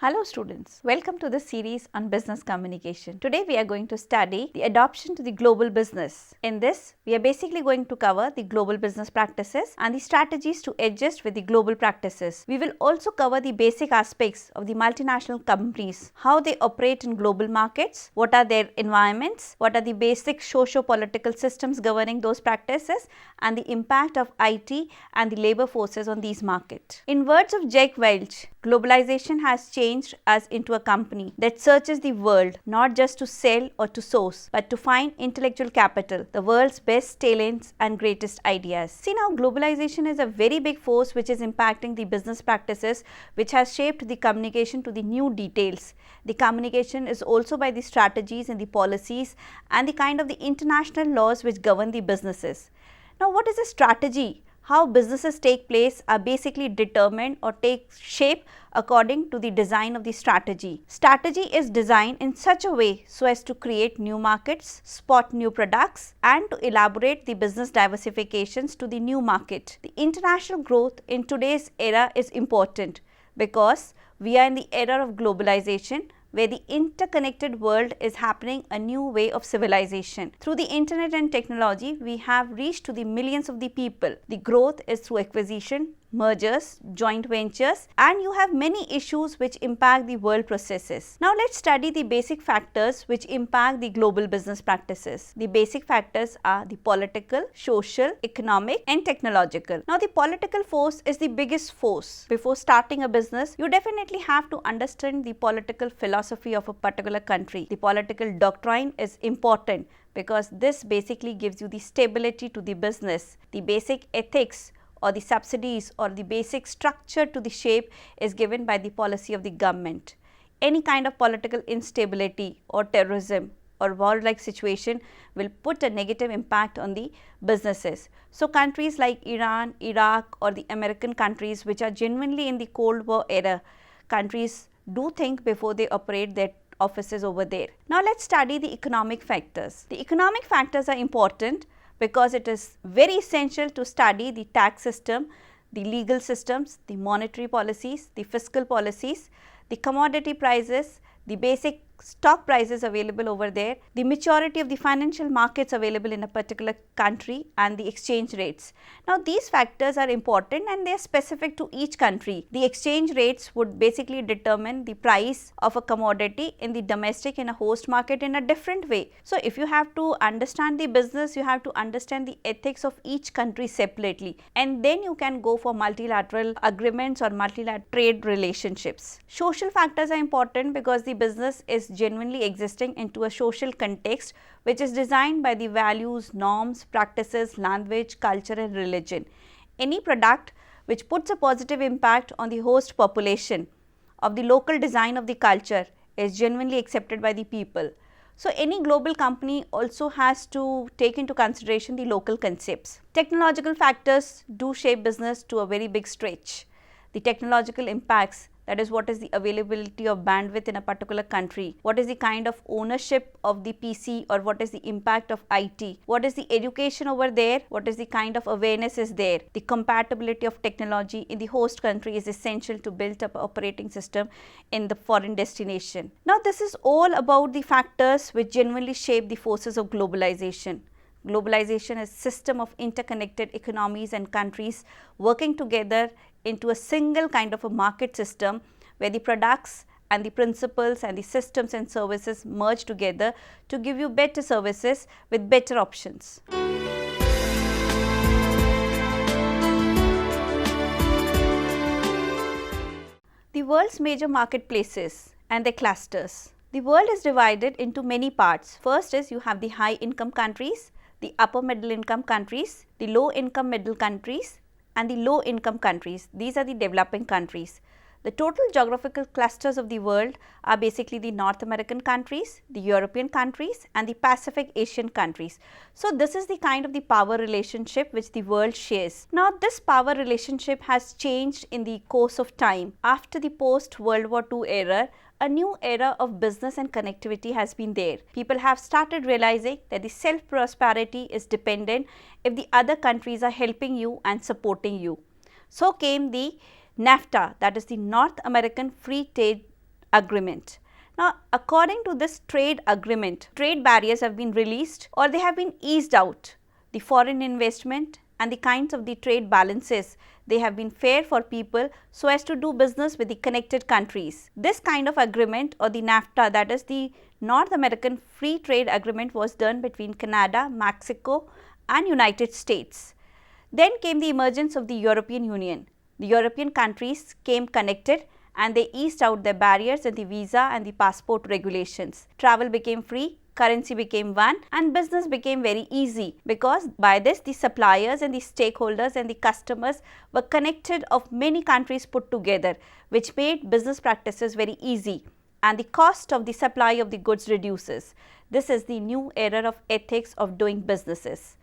Hello students, welcome to this series on business communication. Today we are going to study the adoption to the global business. In this, we are basically going to cover the global business practices and the strategies to adjust with the global practices. We will also cover the basic aspects of the multinational companies, how they operate in global markets, what are their environments, what are the basic socio-political systems governing those practices, and the impact of IT and the labor forces on these markets. In words of Jack Welch, globalization has changed us into a company that searches the world not just to sell or to source, but to find intellectual capital, the world's best talents and greatest ideas. See, now globalization is a very big force which is impacting the business practices, which has shaped the communication to the new details. The communication is also by the strategies and the policies and the kind of the international laws which govern the businesses. Now, what is a strategy? How businesses take place are basically determined or take shape according to the design of the strategy. Strategy is designed in such a way so as to create new markets, spot new products, and to elaborate the business diversifications to the new market. The international growth in today's era is important because we are in the era of globalization, where the interconnected world is happening a new way of civilization. Through the internet and technology, we have reached to the millions of the people. The growth is through acquisition, mergers, joint ventures, and you have many issues which impact the world processes. Now let's study the basic factors which impact the global business practices. The basic factors are the political, social, economic, and technological. Now the political force is the biggest force. Before starting a business, you definitely have to understand the political philosophy of a particular country. The political doctrine is important because this basically gives you the stability to the business. The basic ethics or the subsidies or the basic structure to the shape is given by the policy of the government. Any kind of political instability or terrorism or war-like situation will put a negative impact on the businesses. So countries like Iran, Iraq, or the American countries which are genuinely in the Cold War era, countries do think before they operate their offices over there. Now let's study the economic factors. The economic factors are important because it is very essential to study the tax system, the legal systems, the monetary policies, the fiscal policies, the commodity prices, the basic stock prices available over there, the maturity of the financial markets available in a particular country, and the exchange rates. Now these factors are important and they are specific to each country. The exchange rates would basically determine the price of a commodity in the domestic and a host market in a different way. So if you have to understand the business, you have to understand the ethics of each country separately, and then you can go for multilateral agreements or multilateral trade relationships. Social factors are important because the business is genuinely existing into a social context which is designed by the values, norms, practices, language, culture, and religion. Any product which puts a positive impact on the host population of the local design of the culture is genuinely accepted by the people. So any global company also has to take into consideration the local concepts. Technological factors do shape business to a very big stretch. The technological impacts, that is, what is the availability of bandwidth in a particular country, what is the kind of ownership of the PC, or what is the impact of IT, what is the education over there, what is the kind of awareness is there. The compatibility of technology in the host country is essential to build up an operating system in the foreign destination. Now this is all about the factors which genuinely shape the forces of globalization. Globalization is a system of interconnected economies and countries working together into a single kind of a market system where the products and the principles and the systems and services merge together to give you better services with better options. The world's major marketplaces and their clusters. The world is divided into many parts. First is you have the high income countries, the upper middle income countries, the low income middle countries, and the low income countries. These are the developing countries. The total geographical clusters of the world are basically the North American countries, the European countries, and the Pacific Asian countries. So this is the kind of the power relationship which the world shares. Now this power relationship has changed in the course of time. After the post World War II era, a new era of business and connectivity has been there. People have started realizing that the self-prosperity is dependent if the other countries are helping you and supporting you. So came the NAFTA, that is the North American Free Trade agreement. Now, according to this trade agreement, trade barriers have been released or they have been eased out. The foreign investment and the kinds of the trade balances, they have been fair for people so as to do business with the connected countries. This kind of agreement, or the NAFTA, that is the North American Free Trade Agreement, was done between Canada, Mexico and United States. Then came the emergence of the European Union. The European countries came connected and they eased out their barriers in the visa and the passport regulations. Travel became free, currency became one, and business became very easy, because by this the suppliers and the stakeholders and the customers were connected of many countries put together, which made business practices very easy, and the cost of the supply of the goods reduces. This is the new era of ethics of doing businesses.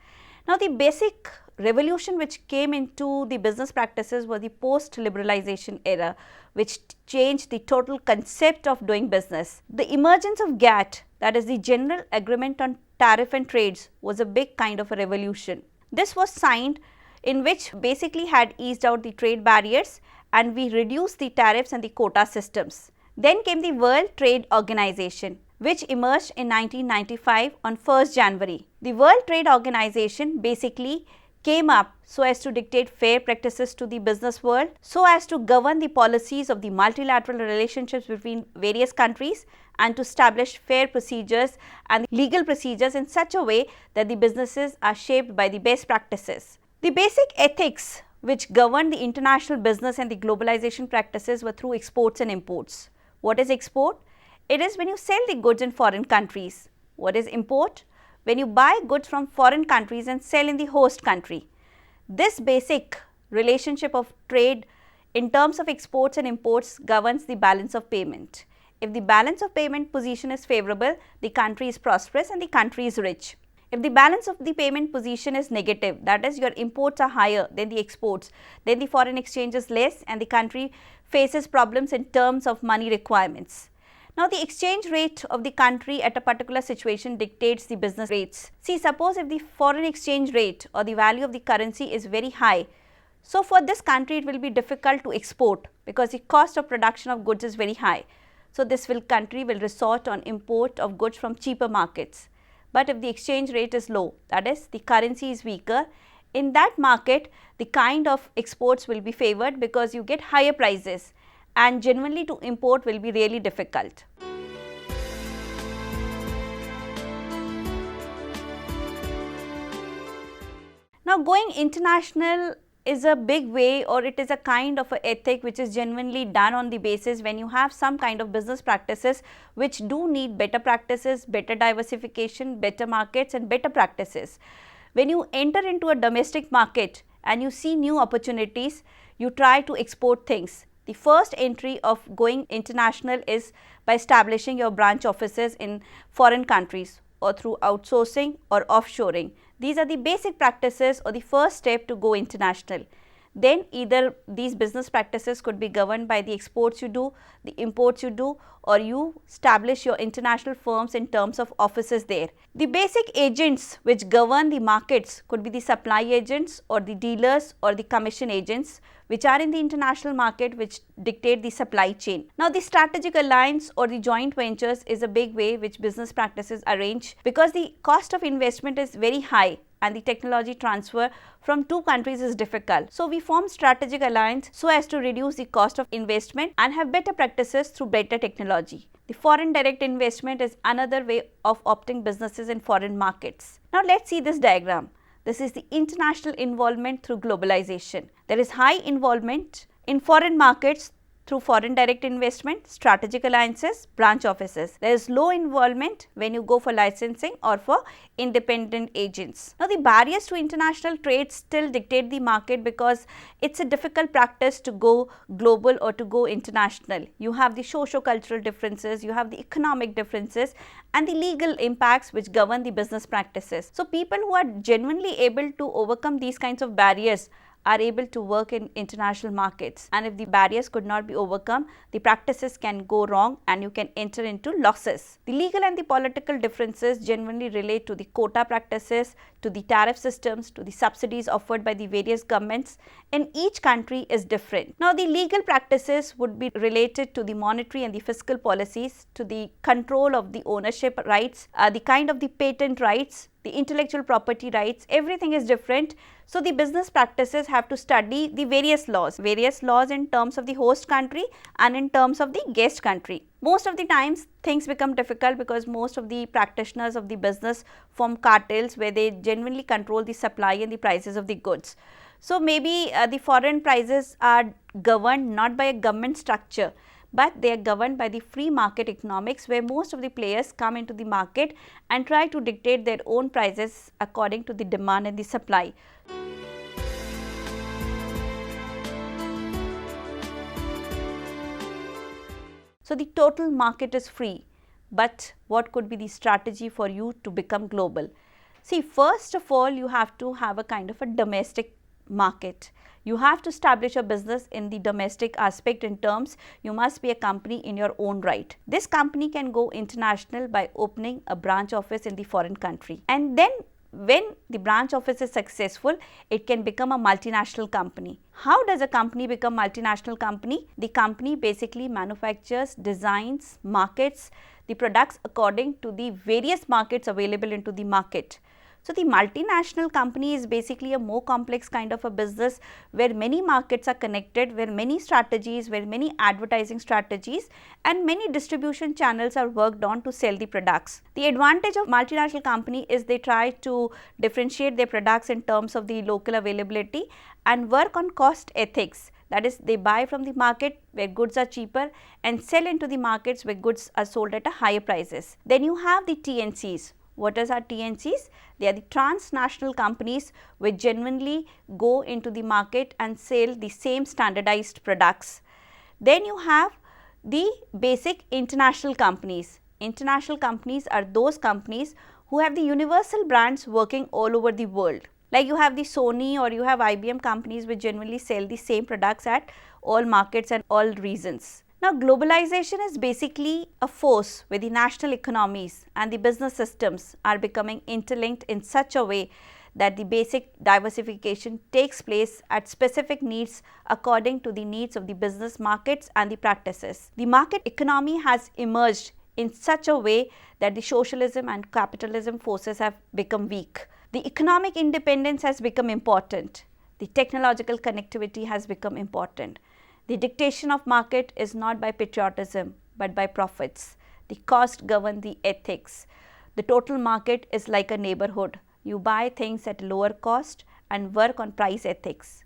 Now, the basic revolution which came into the business practices was the post-liberalization era, which changed the total concept of doing business. The emergence of GATT, that is the General Agreement on Tariff and Trades, was a big kind of a revolution. This was signed, in which basically had eased out the trade barriers and we reduced the tariffs and the quota systems. Then came the World Trade Organization, which emerged in 1995 on 1st January. The World Trade Organization basically came up so as to dictate fair practices to the business world, so as to govern the policies of the multilateral relationships between various countries, and to establish fair procedures and legal procedures in such a way that the businesses are shaped by the best practices. The basic ethics which govern the international business and the globalization practices were through exports and imports. What is export? It is when you sell the goods in foreign countries. What is import? When you buy goods from foreign countries and sell in the host country. This basic relationship of trade in terms of exports and imports governs the balance of payment. If the balance of payment position is favorable, the country is prosperous and the country is rich. If the balance of the payment position is negative, that is your imports are higher than the exports, then the foreign exchange is less and the country faces problems in terms of money requirements. Now, the exchange rate of the country at a particular situation dictates the business rates. See, suppose if the foreign exchange rate or the value of the currency is very high, so for this country it will be difficult to export because the cost of production of goods is very high. So, this country will resort on import of goods from cheaper markets. But if the exchange rate is low, that is the currency is weaker, in that market the kind of exports will be favored because you get higher prices, and genuinely to import will be really difficult. Now, going international is a big way, or it is a kind of an ethic which is genuinely done on the basis when you have some kind of business practices which do need better practices, better diversification, better markets and better practices. When you enter into a domestic market and you see new opportunities, you try to export things. The first entry of going international is by establishing your branch offices in foreign countries or through outsourcing or offshoring. These are the basic practices or the first step to go international. Then either these business practices could be governed by the exports you do, the imports you do, or you establish your international firms in terms of offices there. The basic agents which govern the markets could be the supply agents or the dealers or the commission agents, which are in the international market, which dictate the supply chain. Now, the strategic alliance or the joint ventures is a big way which business practices arrange, because the cost of investment is very high and the technology transfer from two countries is difficult. So, we form strategic alliance so as to reduce the cost of investment and have better practices through better technology. The foreign direct investment is another way of opting businesses in foreign markets. Now, let's see this diagram. This is the international involvement through globalization. There is high involvement in foreign markets through foreign direct investment, strategic alliances, branch offices. There is low involvement when you go for licensing or for independent agents. Now, the barriers to international trade still dictate the market because it's a difficult practice to go global or to go international. You have the socio-cultural differences, you have the economic differences and the legal impacts which govern the business practices. So, people who are genuinely able to overcome these kinds of barriers are able to work in international markets, and if the barriers could not be overcome, the practices can go wrong and you can enter into losses. The legal and the political differences generally relate to the quota practices, to the tariff systems, to the subsidies offered by the various governments in each country is different. Now, the legal practices would be related to the monetary and the fiscal policies, to the control of the ownership rights, the kind of the patent rights, the intellectual property rights, everything is different. So, the business practices have to study the various laws in terms of the host country and in terms of the guest country. Most of the times things become difficult because most of the practitioners of the business form cartels where they genuinely control the supply and the prices of the goods. So, maybe the foreign prices are governed not by a government structure, but they are governed by the free market economics, where most of the players come into the market and try to dictate their own prices according to the demand and the supply. So, the total market is free, but what could be the strategy for you to become global? See, first of all, you have to have a kind of a domestic market. You have to establish a business in the domestic aspect in terms you must be a company in your own right. This company can go international by opening a branch office in the foreign country, and then when the branch office is successful, it can become a multinational company. How does a company become multinational company? The company basically manufactures, designs, markets the products according to the various markets available into the market. So, the multinational company is basically a more complex kind of a business where many markets are connected, where many strategies, where many advertising strategies and many distribution channels are worked on to sell the products. The advantage of multinational company is they try to differentiate their products in terms of the local availability and work on cost ethics. That is, they buy from the market where goods are cheaper and sell into the markets where goods are sold at a higher prices. Then you have the TNCs. What are TNCs? They are the transnational companies which genuinely go into the market and sell the same standardized products. Then you have the basic international companies. International companies are those companies who have the universal brands working all over the world. Like you have the Sony or you have IBM companies which genuinely sell the same products at all markets and all regions. Now, globalization is basically a force where the national economies and the business systems are becoming interlinked in such a way that the basic diversification takes place at specific needs according to the needs of the business markets and the practices. The market economy has emerged in such a way that the socialism and capitalism forces have become weak. The economic independence has become important. The technological connectivity has become important. The dictation of market is not by patriotism, but by profits. The cost governs the ethics. The total market is like a neighborhood. You buy things at lower cost and work on price ethics.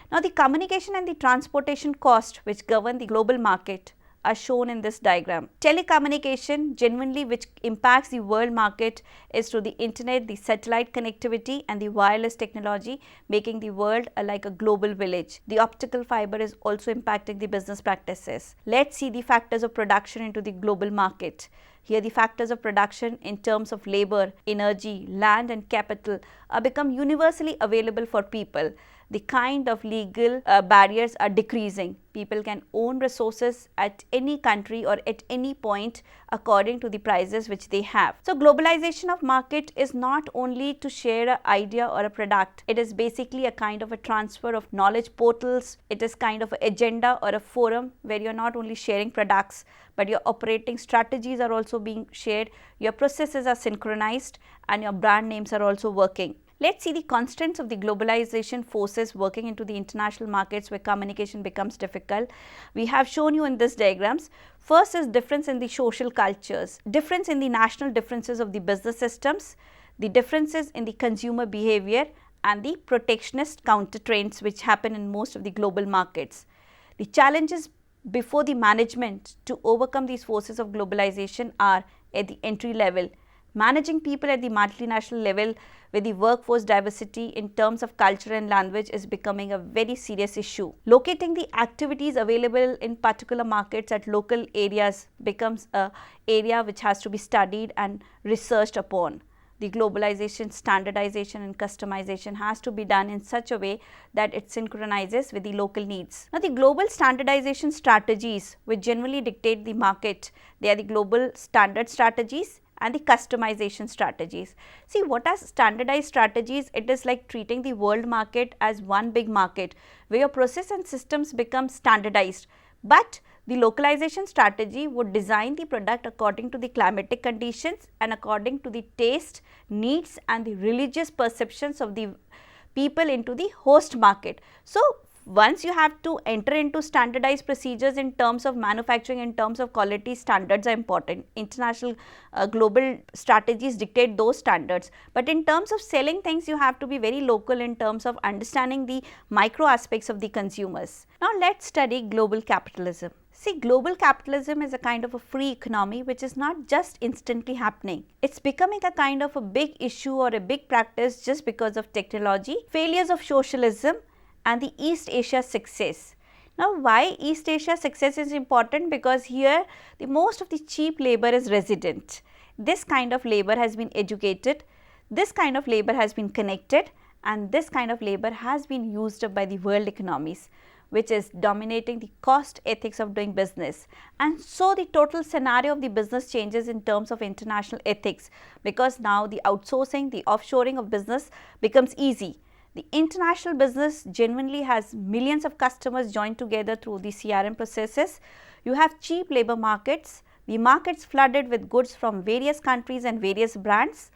Now, the communication and the transportation cost which govern the global market are shown in this diagram. Telecommunication genuinely which impacts the world market is through the internet, the satellite connectivity and the wireless technology, making the world like a global village. The optical fiber is also impacting the business practices. Let's see the factors of production into the global market. Here the factors of production in terms of labor, energy, land and capital are become universally available for people. The kind of legal barriers are decreasing. People can own resources at any country or at any point according to the prices which they have. So, globalization of market is not only to share an idea or a product. It is basically a kind of a transfer of knowledge portals. It is kind of an agenda or a forum where you are not only sharing products, but your operating strategies are also being shared, your processes are synchronized and your brand names are also working. Let's see the constants of the globalization forces working into the international markets where communication becomes difficult. We have shown you in this diagrams. First is difference in the social cultures, difference in the national differences of the business systems, the differences in the consumer behavior and the protectionist counter trends which happen in most of the global markets. The challenges before the management to overcome these forces of globalization are at the entry level. Managing people at the multinational level where the workforce diversity in terms of culture and language is becoming a very serious issue. Locating the activities available in particular markets at local areas becomes an area which has to be studied and researched upon. the globalization, standardization and customization has to be done in such a way that it synchronizes with the local needs. Now, the global standardization strategies which generally dictate the market, they are the global standard strategies and the customization strategies. See, what are standardized strategies? It is like treating the world market as one big market where your process and systems become standardized, but the localization strategy would design the product according to the climatic conditions and according to the taste, needs and the religious perceptions of the people into the host market. So, once you have to enter into standardized procedures in terms of manufacturing, in terms of quality, standards are important. International global strategies dictate those standards, but in terms of selling things you have to be very local in terms of understanding the micro aspects of the consumers. Now, let us study global capitalism. See, global capitalism is a kind of a free economy which is not just instantly happening. It is becoming a kind of a big issue or a big practice just because of technology, failures of socialism and the East Asia success. Now, why East Asia success is important? Because here the most of the cheap labor is resident. This kind of labor has been educated, this kind of labor has been connected and this kind of labor has been used up by the world economies, which is dominating the cost ethics of doing business. And so, the total scenario of the business changes in terms of international ethics, because now the outsourcing, the offshoring of business becomes easy. The international business genuinely has millions of customers joined together through the CRM processes. You have cheap labor markets, the markets flooded with goods from various countries and various brands.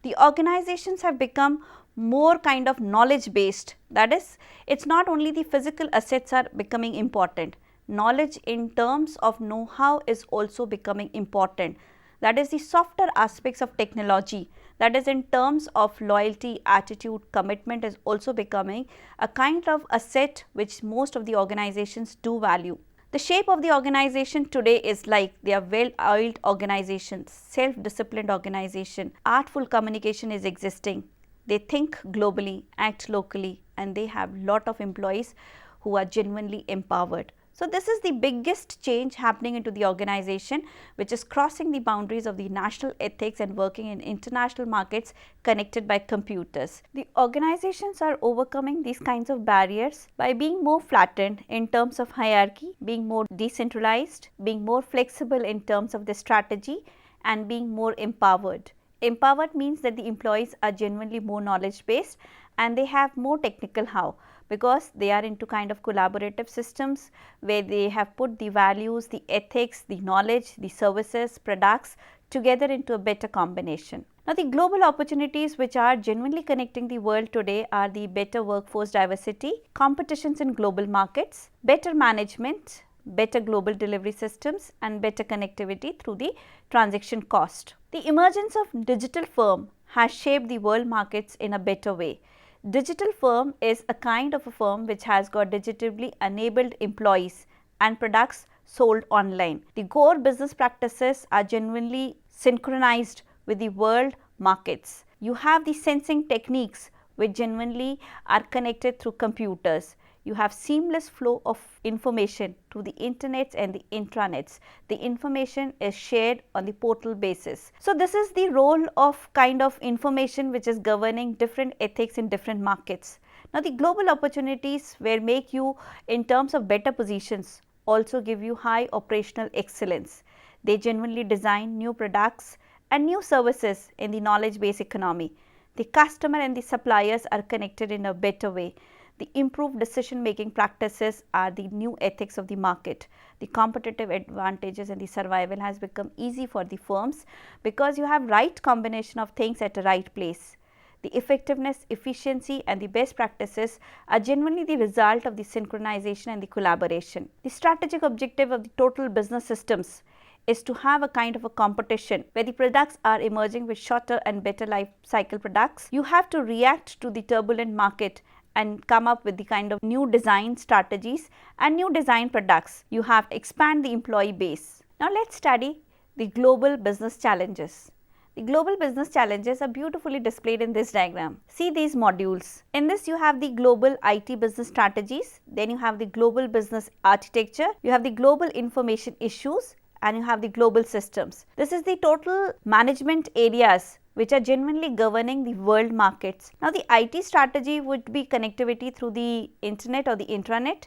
The organizations have become more kind of knowledge based, that is, it is not only the physical assets are becoming important, knowledge in terms of know-how is also becoming important, that is the softer aspects of technology, that is in terms of loyalty, attitude, commitment is also becoming a kind of asset which most of the organizations do value. The shape of the organization today is like they are well-oiled organizations, self-disciplined organization, artful communication is existing. They think globally, act locally and they have lot of employees who are genuinely empowered. So, this is the biggest change happening into the organization which is crossing the boundaries of the national ethics and working in international markets connected by computers. The organizations are overcoming these kinds of barriers by being more flattened in terms of hierarchy, being more decentralized, being more flexible in terms of the strategy and being more empowered. Empowered means that the employees are genuinely more knowledge based and they have more technical how, because they are into kind of collaborative systems where they have put the values, the ethics, the knowledge, the services, products together into a better combination. Now, the global opportunities which are genuinely connecting the world today are the better workforce diversity, competitions in global markets, better management, better global delivery systems and better connectivity through the transaction cost. The emergence of digital firm has shaped the world markets in a better way. Digital firm is a kind of a firm which has got digitally enabled employees and products sold online. The core business practices are genuinely synchronized with the world markets. You have the sensing techniques which genuinely are connected through computers. You have seamless flow of information to the internets and the intranets. The information is shared on the portal basis. So, this is the role of kind of information which is governing different ethics in different markets. Now, the global opportunities where make you in terms of better positions also give you high operational excellence. They genuinely design new products and new services in the knowledge based economy. The customer and the suppliers are connected in a better way. The improved decision making practices are the new ethics of the market. The competitive advantages and the survival has become easy for the firms because you have right combination of things at the right place. The effectiveness, efficiency and the best practices are genuinely the result of the synchronization and the collaboration. The strategic objective of the total business systems is to have a kind of a competition where the products are emerging with shorter and better life cycle products. You have to react to the turbulent market and come up with the kind of new design strategies and new design products. You have to expand the employee base. Now, let us study the global business challenges. The global business challenges are beautifully displayed in this diagram. See these modules. In this you have the global IT business strategies, then you have the global business architecture, you have the global information issues and you have the global systems. This is the total management areas which are genuinely governing the world markets. Now, the IT strategy would be connectivity through the internet or the intranet.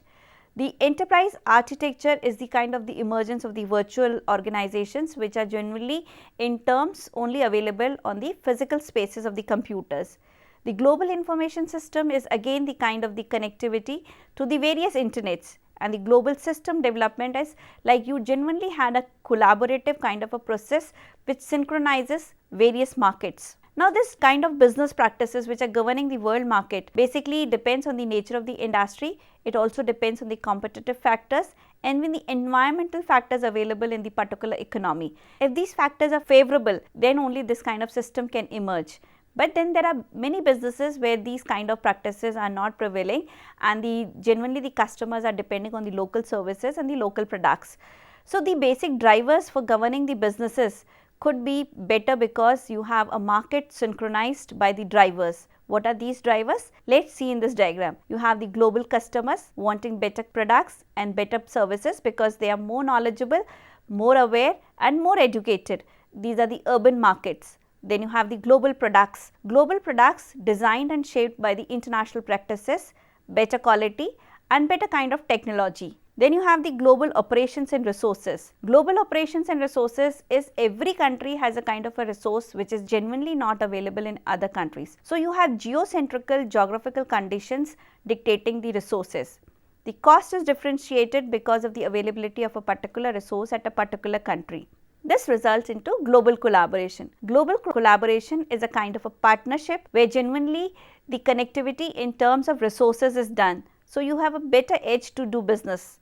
The enterprise architecture is the kind of the emergence of the virtual organizations, which are generally in terms only available on the physical spaces of the computers. The global information system is again the kind of the connectivity to the various internets, and the global system development is like you genuinely had a collaborative kind of a process which synchronizes various markets. Now, this kind of business practices which are governing the world market basically depends on the nature of the industry. It also depends on the competitive factors and when the environmental factors available in the particular economy. If these factors are favorable, then only this kind of system can emerge. But then there are many businesses where these kind of practices are not prevailing, and genuinely the customers are depending on the local services and the local products. So, the basic drivers for governing the businesses could be better because you have a market synchronized by the drivers. What are these drivers? Let's see in this diagram. You have the global customers wanting better products and better services because they are more knowledgeable, more aware and more educated. These are the urban markets. Then you have the global products designed and shaped by the international practices, better quality and better kind of technology. Then you have the global operations and resources. Global operations and resources is every country has a kind of a resource which is genuinely not available in other countries. So, you have geocentrical geographical conditions dictating the resources. The cost is differentiated because of the availability of a particular resource at a particular country. This results into global collaboration. Global collaboration is a kind of a partnership where genuinely the connectivity in terms of resources is done. So, you have a better edge to do business.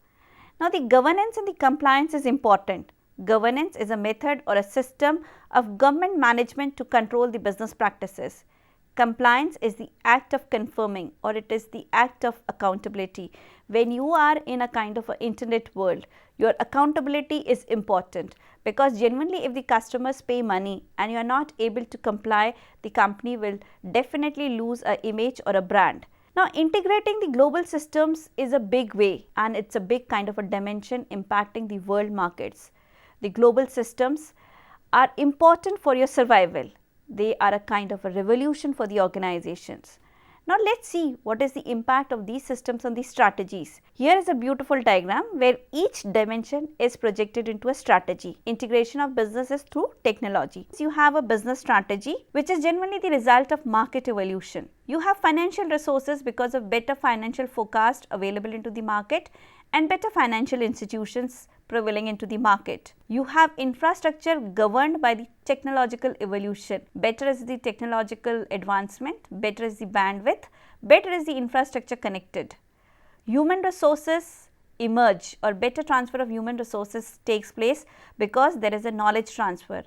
Now, the governance and the compliance is important. Governance is a method or a system of government management to control the business practices. Compliance is the act of confirming, or it is the act of accountability. When you are in a kind of an internet world, your accountability is important because genuinely if the customers pay money and you are not able to comply, the company will definitely lose an image or a brand. Now, integrating the global systems is a big way and it is a big kind of a dimension impacting the world markets. The global systems are important for your survival. They are a kind of a revolution for the organizations. Now, let us see what is the impact of these systems on the strategies. Here is a beautiful diagram where each dimension is projected into a strategy. Integration of businesses through technology. So, you have a business strategy which is generally the result of market evolution. You have financial resources because of better financial forecast available into the market and better financial institutions prevailing into the market. You have infrastructure governed by the technological evolution. Better is the technological advancement, better is the bandwidth, better is the infrastructure connected. Human resources emerge, or better transfer of human resources takes place because there is a knowledge transfer.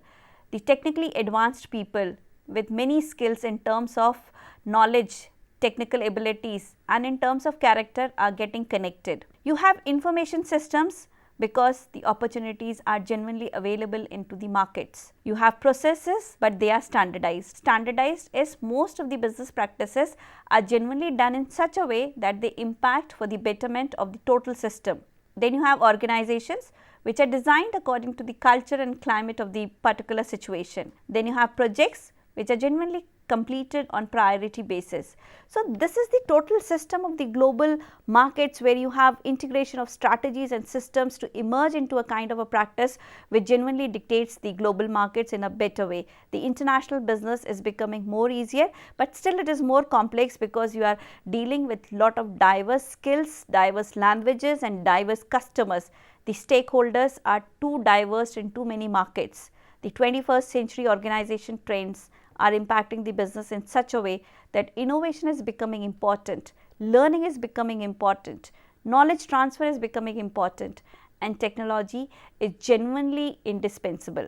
The technically advanced people with many skills in terms of knowledge, technical abilities and in terms of character are getting connected. You have information systems because the opportunities are genuinely available into the markets. You have processes, but they are standardized. Standardized is most of the business practices are genuinely done in such a way that they impact for the betterment of the total system. Then you have organizations which are designed according to the culture and climate of the particular situation. Then you have projects which are genuinely completed on priority basis. So, this is the total system of the global markets where you have integration of strategies and systems to emerge into a kind of a practice which genuinely dictates the global markets in a better way. The international business is becoming more easier, but still it is more complex because you are dealing with lot of diverse skills, diverse languages and diverse customers. The stakeholders are too diverse in too many markets. The 21st century organization trends are impacting the business in such a way that innovation is becoming important, learning is becoming important, knowledge transfer is becoming important and technology is genuinely indispensable.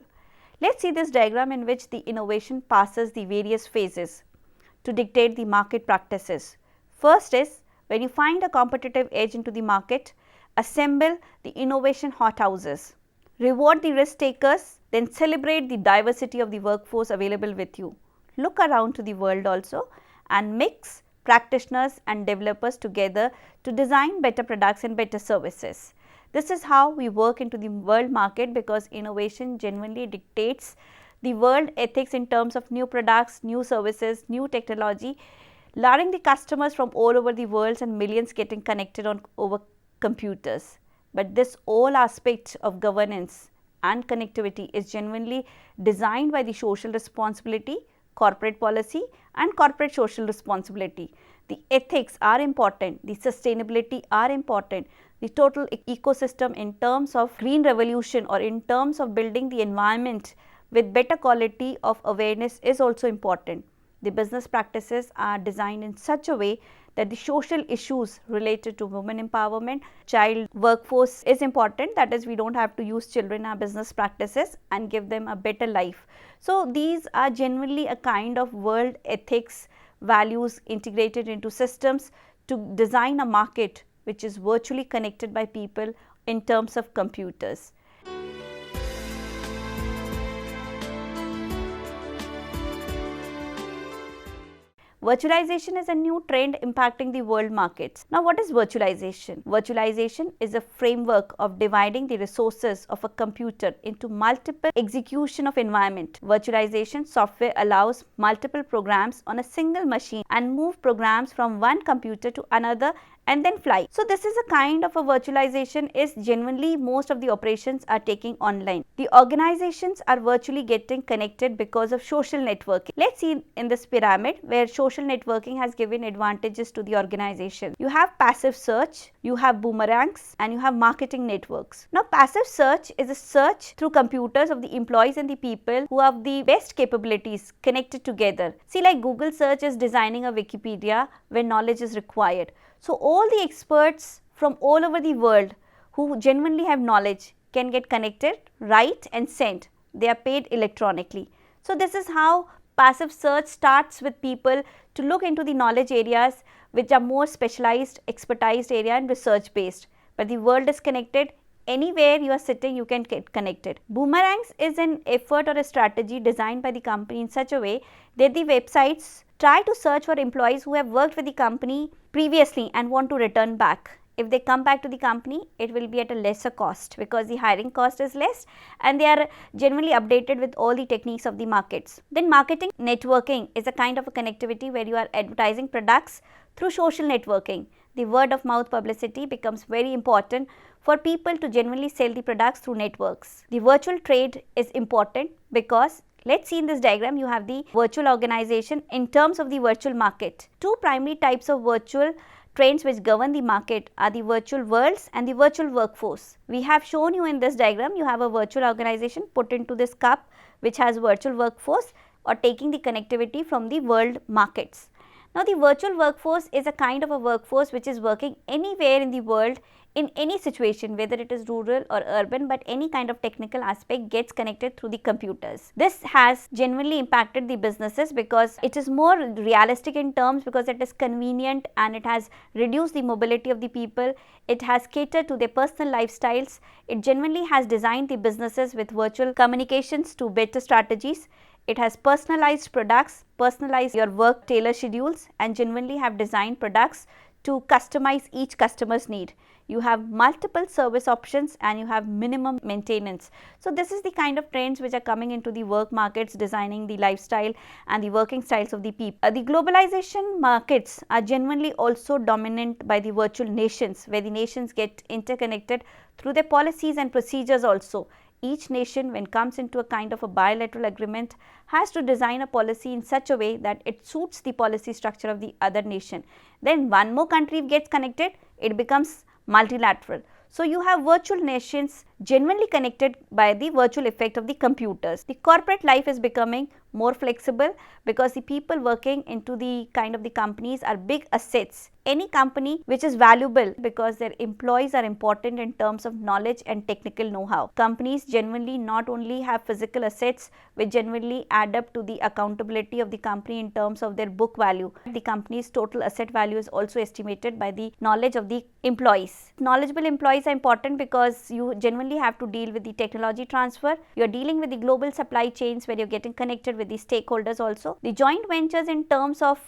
Let us see this diagram in which the innovation passes the various phases to dictate the market practices. First is when you find a competitive edge into the market, assemble the innovation hothouses, reward the risk takers, then celebrate the diversity of the workforce available with you. Look around to the world also and mix practitioners and developers together to design better products and better services. This is how we work into the world market because innovation genuinely dictates the world ethics in terms of new products, new services, new technology, luring the customers from all over the world and millions getting connected on over computers. But this all aspect of governance and connectivity is genuinely designed by the social responsibility, corporate policy and corporate social responsibility. The ethics are important, the sustainability are important, the total ecosystem in terms of green revolution or in terms of building the environment with better quality of awareness is also important. The business practices are designed in such a way that the social issues related to women empowerment, child workforce is important, that is we do not have to use children in our business practices and give them a better life. So, these are generally a kind of world ethics values integrated into systems to design a market which is virtually connected by people in terms of computers. Virtualization is a new trend impacting the world markets. Now, what is virtualization? Virtualization is a framework of dividing the resources of a computer into multiple execution of environment. Virtualization software allows multiple programs on a single machine and move programs from one computer to another and then fly. So, this is a kind of a virtualization is genuinely most of the operations are taking online. The organizations are virtually getting connected because of social networking. Let's see in this pyramid where social networking has given advantages to the organization. You have passive search, you have boomerangs and you have marketing networks. Now, passive search is a search through computers of the employees and the people who have the best capabilities connected together. See, like Google search is designing a Wikipedia where knowledge is required. So, all the experts from all over the world who genuinely have knowledge can get connected, write and send. They are paid electronically. So, this is how passive search starts with people to look into the knowledge areas which are more specialized, expertised area and research based. But the world is connected. Anywhere you are sitting, you can get connected. Boomerangs is an effort or a strategy designed by the company in such a way that the websites try to search for employees who have worked with the company previously and want to return back. If they come back to the company, it will be at a lesser cost because the hiring cost is less and they are generally updated with all the techniques of the markets. Then marketing networking is a kind of a connectivity where you are advertising products through social networking. The word of mouth publicity becomes very important for people to genuinely sell the products through networks. The virtual trade is important because let's see in this diagram you have the virtual organization in terms of the virtual market. Two primary types of virtual trends which govern the market are the virtual worlds and the virtual workforce. We have shown you in this diagram, you have a virtual organization put into this cup which has virtual workforce or taking the connectivity from the world markets. Now, the virtual workforce is a kind of a workforce which is working anywhere in the world in any situation, whether it is rural or urban, but any kind of technical aspect gets connected through the computers. This has genuinely impacted the businesses because it is more realistic in terms because it is convenient and it has reduced the mobility of the people. It has catered to their personal lifestyles. It genuinely has designed the businesses with virtual communications to better strategies. It has personalized products, personalized your work tailor schedules and genuinely have designed products to customize each customer's need. You have multiple service options and you have minimum maintenance. So, this is the kind of trends which are coming into the work markets, designing the lifestyle and the working styles of the people. The globalization markets are genuinely also dominant by the virtual nations, where the nations get interconnected through their policies and procedures also. Each nation, when comes into a kind of a bilateral agreement, has to design a policy in such a way that it suits the policy structure of the other nation. Then one more country gets connected, it becomes multilateral. So, you have virtual nations genuinely connected by the virtual effect of the computers. The corporate life is becoming more flexible because the people working into the kind of the companies are big assets. Any company which is valuable because their employees are important in terms of knowledge and technical know-how. Companies genuinely not only have physical assets which genuinely add up to the accountability of the company in terms of their book value. The company's total asset value is also estimated by the knowledge of the employees. Knowledgeable employees are important because you genuinely genuinely have to deal with the technology transfer. You are dealing with the global supply chains where you are getting connected with the stakeholders also. The joint ventures in terms of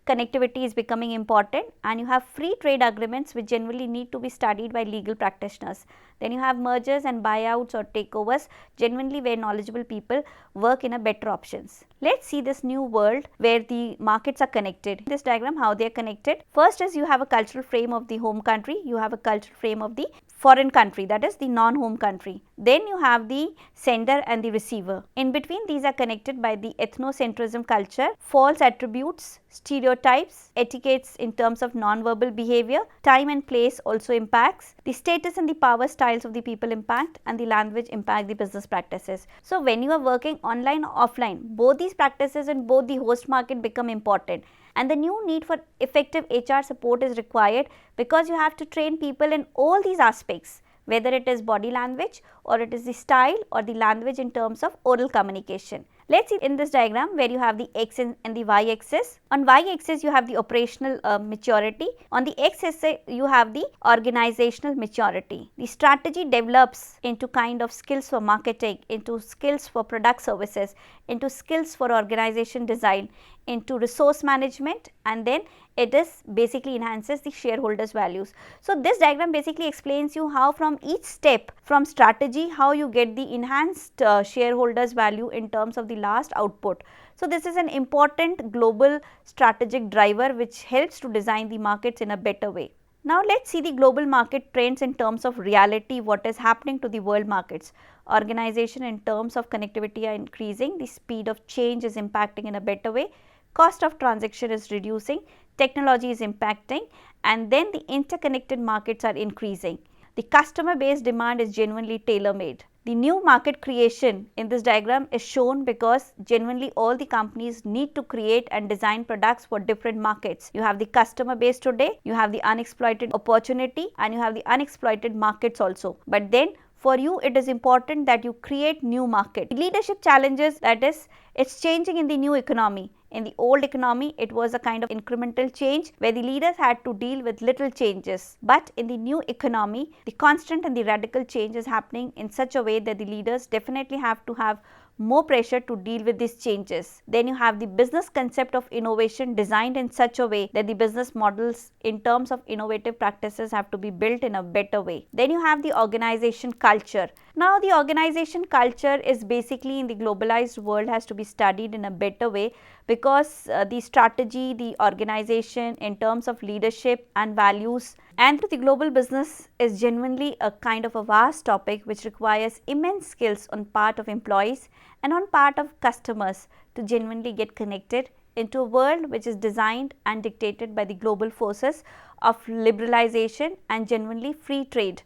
connectivity is becoming important, and you have free trade agreements which generally need to be studied by legal practitioners. Then you have mergers and buyouts or takeovers, genuinely where knowledgeable people work in a better options. Let's see this new world where the markets are connected. In this diagram, how they are connected. First is you have a cultural frame of the home country, you have a cultural frame of the foreign country, that is the non-home country. Then you have the sender and the receiver. In between, these are connected by the ethnocentrism culture, false attributes, stereotypes, etiquettes in terms of non-verbal behavior, time and place also impacts, the status and the power styles of the people impact, and the language impact the business practices. So when you are working online or offline, both these practices and both the host market become important. And the new need for effective HR support is required because you have to train people in all these aspects, whether it is body language or it is the style or the language in terms of oral communication. Let's see in this diagram where you have the x and the y axis. On y axis you have the operational maturity. On the x axis you have the organizational maturity. The strategy develops into kind of skills for marketing, into skills for product services, into skills for organization design, into resource management, and then it is basically enhances the shareholders values. So this diagram basically explains you how from each step from strategy how you get the enhanced shareholders value in terms of the last output. So this is an important global strategic driver which helps to design the markets in a better way. Now let's see the global market trends in terms of reality, what is happening to the world markets. Organization in terms of connectivity are increasing, the speed of change is impacting in a better way, cost of transaction is reducing, technology is impacting, and then the interconnected markets are increasing. The customer based demand is genuinely tailor made. The new market creation in this diagram is shown because genuinely all the companies need to create and design products for different markets. You have the customer base today, you have the unexploited opportunity, and you have the unexploited markets also. But then for you it is important that you create new market. The leadership challenges, that is, it's changing in the new economy. In the old economy, it was a kind of incremental change where the leaders had to deal with little changes. But in the new economy, the constant and the radical change is happening in such a way that the leaders definitely have to have more pressure to deal with these changes. Then you have the business concept of innovation designed in such a way that the business models in terms of innovative practices have to be built in a better way. Then you have the organization culture. Now the organization culture is basically in the globalized world has to be studied in a better way because the strategy, the organization in terms of leadership and values and the global business is genuinely a kind of a vast topic which requires immense skills on part of employees and on part of customers to genuinely get connected into a world which is designed and dictated by the global forces of liberalization and genuinely free trade.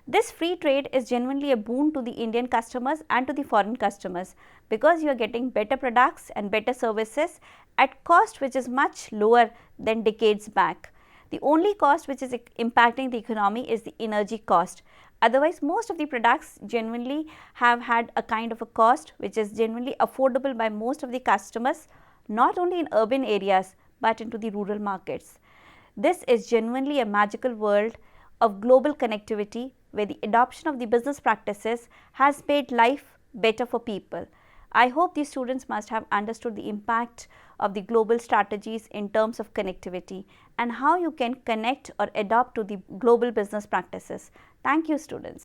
This free trade is genuinely a boon to the Indian customers and to the foreign customers because you are getting better products and better services at cost which is much lower than decades back. The only cost which is impacting the economy is the energy cost. Otherwise, most of the products genuinely have had a kind of a cost which is genuinely affordable by most of the customers, not only in urban areas but into the rural markets. This is genuinely a magical world of global connectivity where the adoption of the business practices has made life better for people. I hope these students must have understood the impact of the global strategies in terms of connectivity and how you can connect or adopt to the global business practices. Thank you, students.